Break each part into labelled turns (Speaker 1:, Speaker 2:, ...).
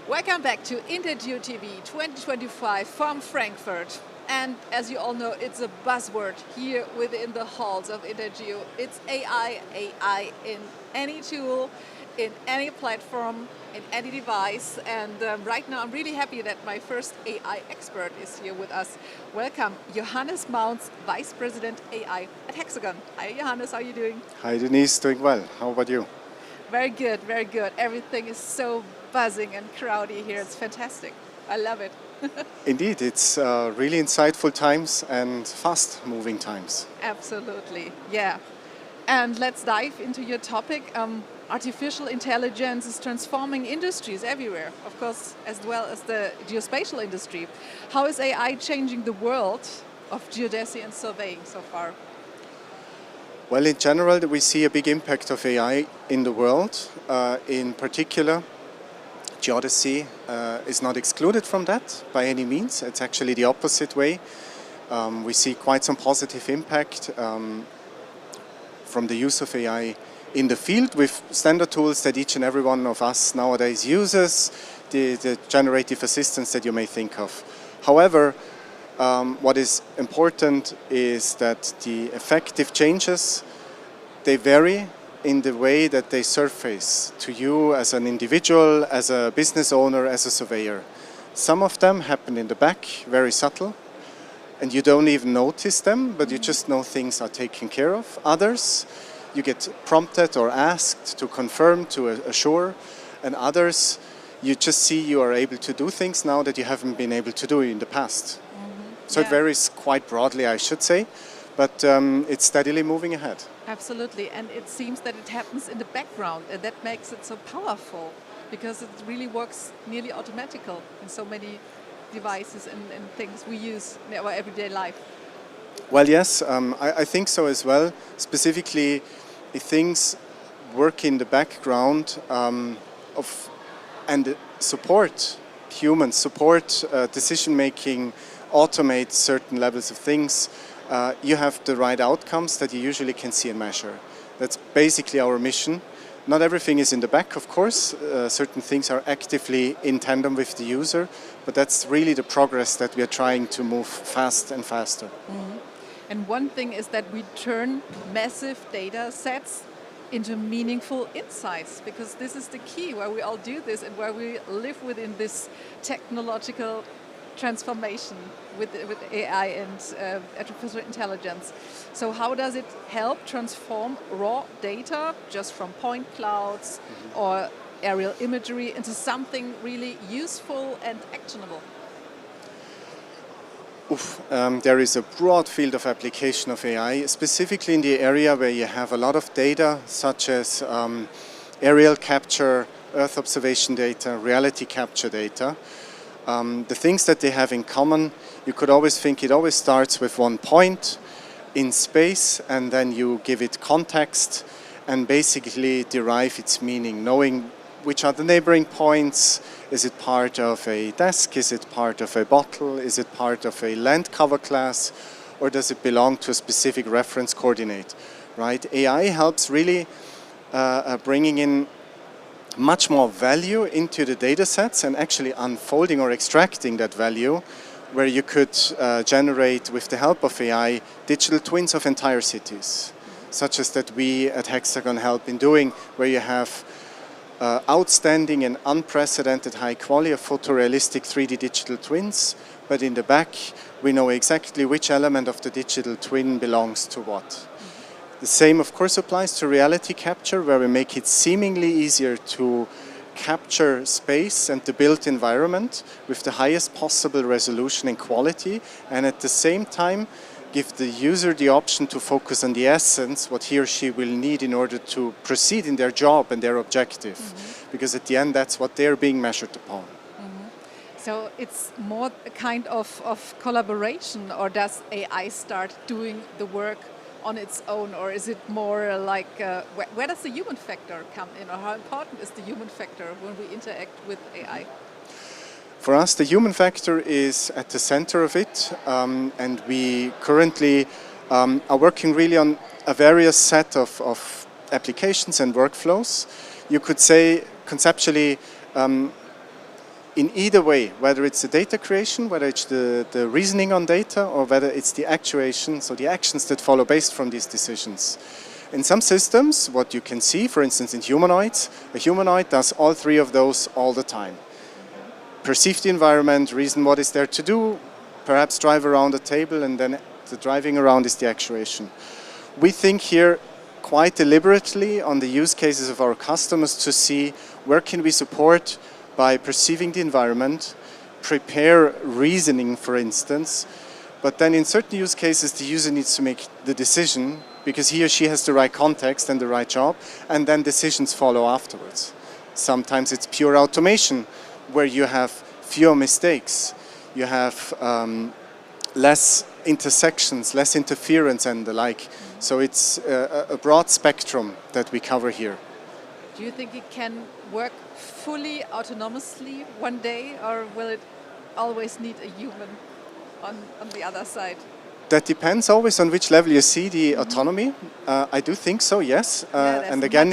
Speaker 1: Welcome back to INTERGEO TV 2025 from Frankfurt. And as you all know, it's a buzzword here within the halls of INTERGEO. It's AI, AI in any tool, in any platform, in any device. And right now I'm really happy that my first AI expert is here with us. Welcome, Johannes Mountz, Vice President AI at Hexagon. Hi Johannes, how are you doing?
Speaker 2: Hi Denise, doing well. How about you?
Speaker 1: Very good, very good. Everything is so buzzing and crowdy here. It's fantastic. I love it.
Speaker 2: Indeed, it's really insightful times and fast-moving times.
Speaker 1: Absolutely, yeah. And let's dive into your topic. Artificial intelligence is transforming industries everywhere, of course, as well as the geospatial industry. How is AI changing the world of geodesy and surveying so far?
Speaker 2: Well, in general, we see a big impact of AI in the world. In particular, geodesy is not excluded from that by any means. It's actually the opposite way. We see quite some positive impact from the use of AI in the field with standard tools that each and every one of us nowadays uses, the generative assistants that you may think of. However, what is important is that the effective changes, they vary in the way that they surface to you as an individual, as a business owner, as a surveyor. Some of them happen in the back, very subtle, and you don't even notice them, but you just know things are taken care of. Others, you get prompted or asked to confirm, to assure, and others, you just see you are able to do things now that you haven't been able to do in the past. So It varies quite broadly, I should say, but it's steadily moving ahead.
Speaker 1: Absolutely, and it seems that it happens in the background, and that makes it so powerful, because it really works nearly automatical in so many devices and things we use in our everyday life.
Speaker 2: Well, yes, I think so as well. Specifically, if things work in the background and support humans, support decision-making, automate certain levels of things, you have the right outcomes that you usually can see and measure. That's basically our mission. Not everything is in the back, of course. Certain things are actively in tandem with the user, but that's really the progress that we are trying to move fast and faster.
Speaker 1: And one thing is that we turn massive data sets into meaningful insights, because this is the key where we all do this and where we live within this technological transformation with AI and artificial intelligence. So how does it help transform raw data just from point clouds or aerial imagery into something really useful and actionable?
Speaker 2: There is a broad field of application of AI, specifically in the area where you have a lot of data, such as aerial capture, Earth observation data, reality capture data. The things that they have in common, you could always think it always starts with one point in space, and then you give it context and basically derive its meaning, knowing which are the neighboring points. Is it part of a desk? Is it part of a bottle? Is it part of a land cover class? Or does it belong to a specific reference coordinate? Right? AI helps really bringing in much more value into the data sets and actually unfolding or extracting that value, where you could generate, with the help of AI, digital twins of entire cities, such as that we at Hexagon help in doing, where you have outstanding and unprecedented high quality of photorealistic 3D digital twins, but in the back we know exactly which element of the digital twin belongs to what. The same, of course, applies to reality capture, where we make it seemingly easier to capture space and the built environment with the highest possible resolution and quality, and at the same time give the user the option to focus on the essence, what he or she will need in order to proceed in their job and their objective, because at the end that's what they're being measured upon.
Speaker 1: So it's more a kind of collaboration, or does AI start doing the work on its own, or is it more like, where does the human factor come in, or how important is the human factor when we interact with AI?
Speaker 2: For us, the human factor is at the center of it, and we currently are working really on a various set of applications and workflows. You could say, conceptually, in either way, whether it's the data creation, whether it's the reasoning on data, or whether it's the actuation, so the actions that follow based from these decisions. In some systems, what you can see, for instance, in humanoids, a humanoid does all three of those all the time. Perceive the environment, reason what is there to do, perhaps drive around a table, and then the driving around is the actuation. We think here quite deliberately on the use cases of our customers to see where can we support by perceiving the environment, prepare reasoning, for instance, but then in certain use cases the user needs to make the decision because he or she has the right context and the right job, and then decisions follow afterwards. Sometimes it's pure automation, where you have fewer mistakes, you have less intersections, less interference and the like. So it's a broad spectrum that we cover here.
Speaker 1: Do you think it can work fully autonomously one day, or will it always need a human on the other side?
Speaker 2: That depends always on which level you see the autonomy. I do think so, yes. And again,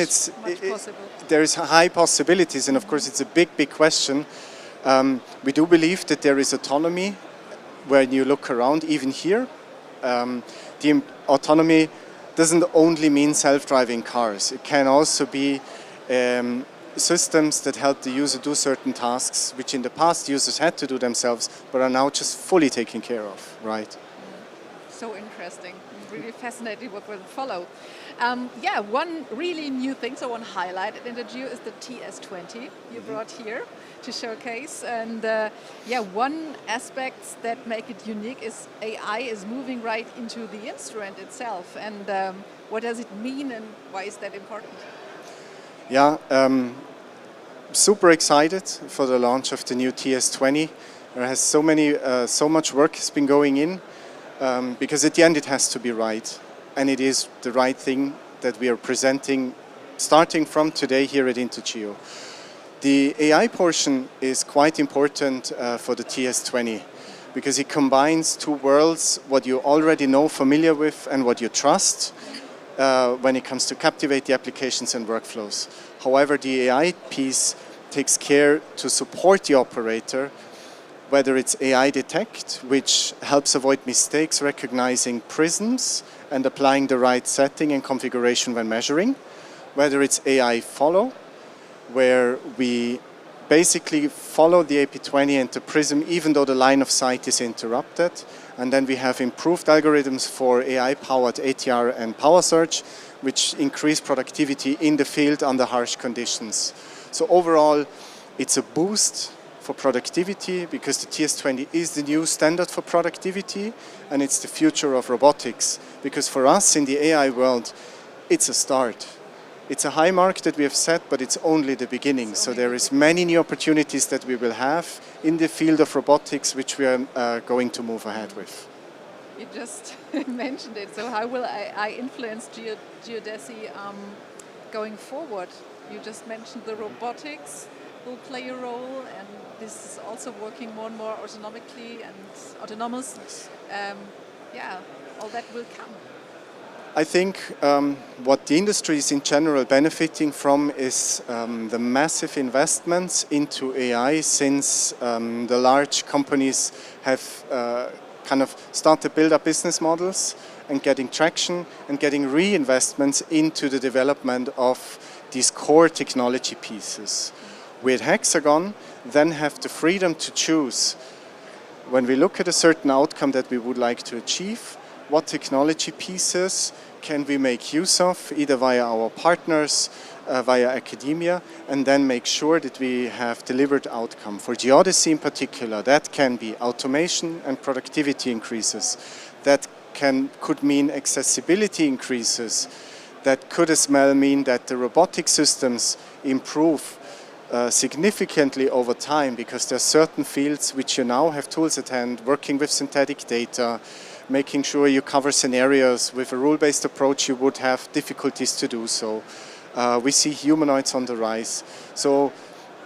Speaker 2: there is high possibilities, and of course it's a big question. We do believe that there is autonomy when you look around, even here. The autonomy doesn't only mean self-driving cars. It can also be systems that help the user do certain tasks, which in the past users had to do themselves, but are now just fully taken care of, right?
Speaker 1: So interesting. I'm really fascinated what will follow. One really new thing, so one highlight at INTERGEO is the TS20 you brought here to showcase. And one aspect that make it unique is AI is moving right into the instrument itself. And what does it mean, and why is that important?
Speaker 2: Yeah, super excited for the launch of the new TS20. There has so much work has been going in. Because at the end it has to be right, and it is the right thing that we are presenting starting from today here at INTERGEO. The AI portion is quite important for the TS20 because it combines two worlds, what you already know, familiar with, and what you trust when it comes to captivate the applications and workflows. However, the AI piece takes care to support the operator, whether it's AI detect, which helps avoid mistakes, recognizing prisms and applying the right setting and configuration when measuring, whether it's AI follow, where we basically follow the AP20 and the prism even though the line of sight is interrupted, and then we have improved algorithms for AI-powered ATR and power search, which increase productivity in the field under harsh conditions. So overall, it's a boost for productivity, because the TS20 is the new standard for productivity, and it's the future of robotics. Because for us in the AI world, it's a start. It's a high mark that we have set, but it's only the beginning. So there is many new opportunities that we will have in the field of robotics, which we are going to move ahead with.
Speaker 1: You just mentioned it. So how will AI influence geodesy going forward? You just mentioned the robotics will play a role, and this is also working more and more autonomically and autonomous.
Speaker 2: Yes.
Speaker 1: All that will come.
Speaker 2: I think what the industry is in general benefiting from is the massive investments into AI, since the large companies have kind of started to build up business models and getting traction and getting reinvestments into the development of these core technology pieces. We at Hexagon then have the freedom to choose, when we look at a certain outcome that we would like to achieve, what technology pieces can we make use of, either via our partners, via academia, and then make sure that we have delivered outcome. For geodesy in particular, that can be automation and productivity increases. That could mean accessibility increases. That could as well mean that the robotic systems improve significantly over time, because there are certain fields which you now have tools at hand, working with synthetic data, making sure you cover scenarios. With a rule-based approach you would have difficulties to do so. We see humanoids on the rise. So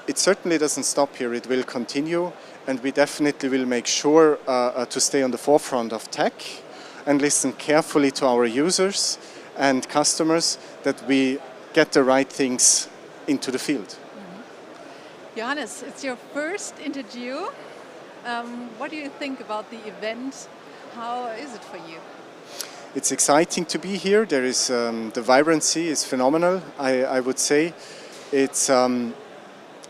Speaker 2: it certainly doesn't stop here, it will continue, and we definitely will make sure to stay on the forefront of tech and listen carefully to our users and customers, that we get the right things into the field.
Speaker 1: Johannes, it's your first INTERGEO. What do you think about the event? How is it for you?
Speaker 2: It's exciting to be here. There is the vibrancy is phenomenal. I would say it's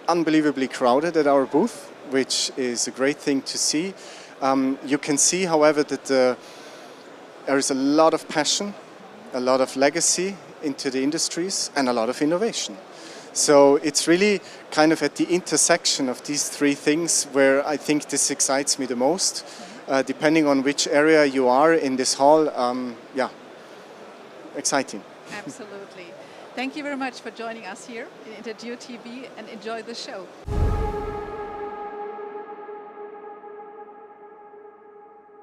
Speaker 2: unbelievably crowded at our booth, which is a great thing to see. You can see, however, that there is a lot of passion, a lot of legacy into the industries, and a lot of innovation. So it's really kind of at the intersection of these three things where I think this excites me the most. Depending on which area you are in this hall, yeah, exciting.
Speaker 1: Absolutely. Thank you very much for joining us here in INTERGEO TV and enjoy the show.